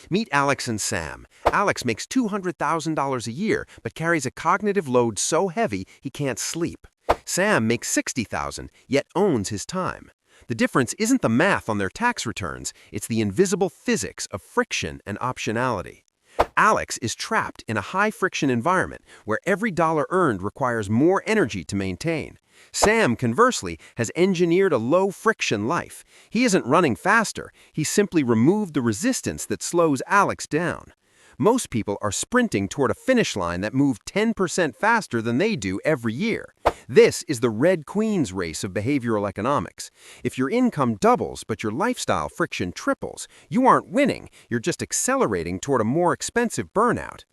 Meet Alex and Sam. Alex makes $200,000 a year, but carries a cognitive load so heavy he can't sleep. Sam makes $60,000, yet owns his time. The difference isn't the math on their tax returns, it's the invisible physics of friction and optionality. Alex is trapped in a high-friction environment where every dollar earned requires more energy to maintain. Sam, conversely, has engineered a low-friction life. He isn't running faster, he's simply removed the resistance that slows Alex down. Most people are sprinting toward a finish line that moved 10% faster than they do every year. This is the Red Queen's race of behavioral economics. If your income doubles but your lifestyle friction triples, you aren't winning, you're just accelerating toward a more expensive burnout.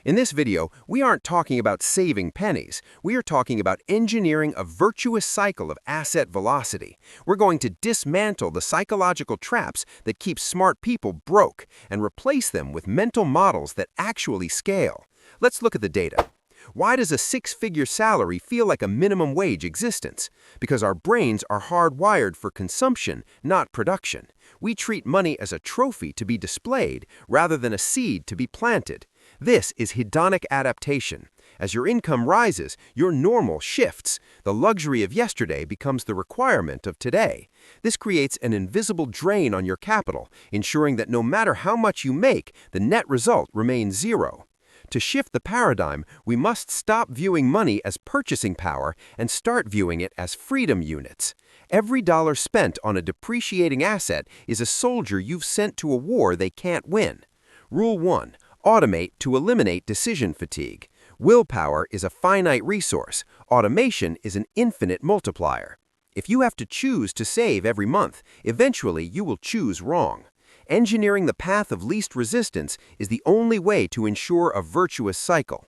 In this video, we aren't talking about saving pennies. We are talking about engineering a virtuous cycle of asset velocity. We're going to dismantle the psychological traps that keep smart people broke and replace them with mental models that actually scale. Let's look at the data. Why does a six-figure salary feel like a minimum wage existence? Because our brains are hardwired for consumption, not production. We treat money as a trophy to be displayed rather than a seed to be planted. This is hedonic adaptation. As your income rises, your normal shifts. The luxury of yesterday becomes the requirement of today. This creates an invisible drain on your capital, ensuring that no matter how much you make, the net result remains zero. To shift the paradigm, we must stop viewing money as purchasing power and start viewing it as freedom units. Every dollar spent on a depreciating asset is a soldier you've sent to a war they can't win. Rule 1. Automate to eliminate decision fatigue. Willpower is a finite resource. Automation is an infinite multiplier. If you have to choose to save every month, eventually you will choose wrong. Engineering the path of least resistance is the only way to ensure a virtuous cycle.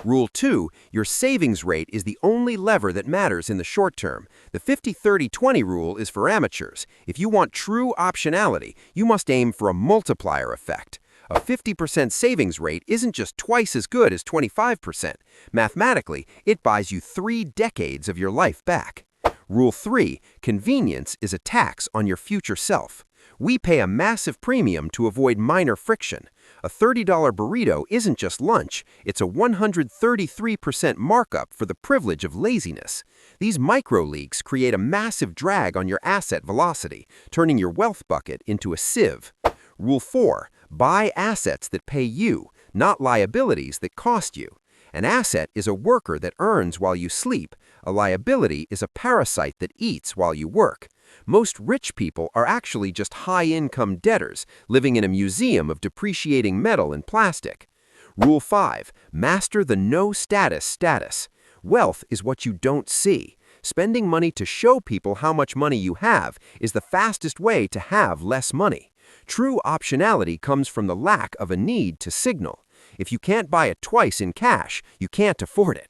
Rule 2, your savings rate is the only lever that matters in the short term. The 50-30-20 rule is for amateurs. If you want true optionality, you must aim for a multiplier effect. A 50% savings rate isn't just twice as good as 25%. Mathematically, it buys you 3 decades of your life back. Rule 3, convenience is a tax on your future self. We pay a massive premium to avoid minor friction. A $30 burrito isn't just lunch, it's a 133% markup for the privilege of laziness. These micro-leaks create a massive drag on your asset velocity, turning your wealth bucket into a sieve. Rule 4, buy assets that pay you, not liabilities that cost you. An asset is a worker that earns while you sleep. A liability is a parasite that eats while you work. Most rich people are actually just high-income debtors, living in a museum of depreciating metal and plastic. Rule 5. Master the no-status status. Wealth is what you don't see. Spending money to show people how much money you have is the fastest way to have less money. True optionality comes from the lack of a need to signal. If you can't buy it twice in cash, you can't afford it.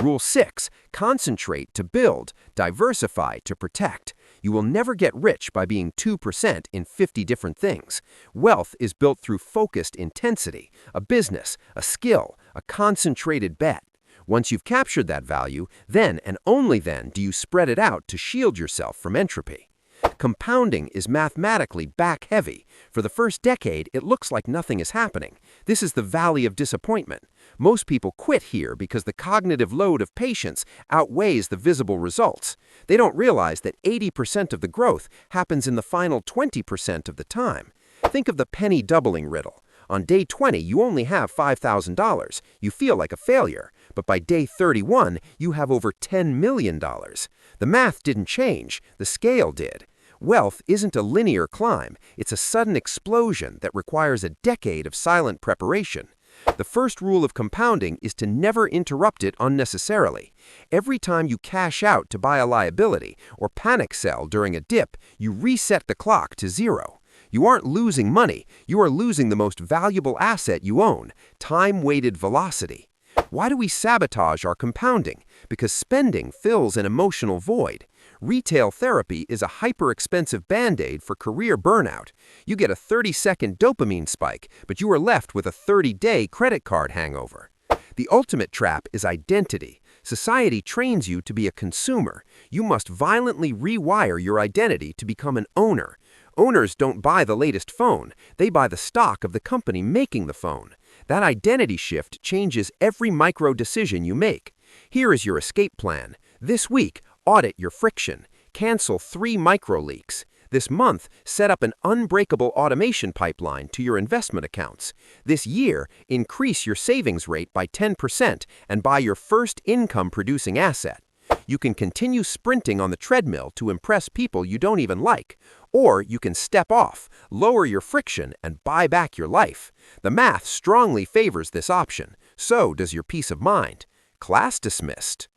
Rule 6. Concentrate to build, diversify to protect. You will never get rich by being 2% in 50 different things. Wealth is built through focused intensity, a business, a skill, a concentrated bet. Once you've captured that value, then and only then do you spread it out to shield yourself from entropy. Compounding is mathematically back-heavy. For the first decade, it looks like nothing is happening. This is the valley of disappointment. Most people quit here because the cognitive load of patience outweighs the visible results. They don't realize that 80% of the growth happens in the final 20% of the time. Think of the penny doubling riddle. On day 20, you only have $5,000. You feel like a failure. But by day 31, you have over $10 million. The math didn't change. The scale did. Wealth isn't a linear climb. It's a sudden explosion that requires a decade of silent preparation. The first rule of compounding is to never interrupt it unnecessarily. Every time you cash out to buy a liability or panic sell during a dip, you reset the clock to zero. You aren't losing money, you are losing the most valuable asset you own, time-weighted velocity. Why do we sabotage our compounding? Because spending fills an emotional void. Retail therapy is a hyper-expensive band-aid for career burnout. You get a 30-second dopamine spike, but you are left with a 30-day credit card hangover. The ultimate trap is identity. Society trains you to be a consumer. You must violently rewire your identity to become an owner. Owners don't buy the latest phone, they buy the stock of the company making the phone. That identity shift changes every micro decision you make. Here is your escape plan. This week, audit your friction. Cancel 3 micro leaks. This month, set up an unbreakable automation pipeline to your investment accounts. This year, increase your savings rate by 10% and buy your first income-producing asset. You can continue sprinting on the treadmill to impress people you don't even like. Or you can step off, lower your friction, and buy back your life. The math strongly favors this option. So does your peace of mind. Class dismissed.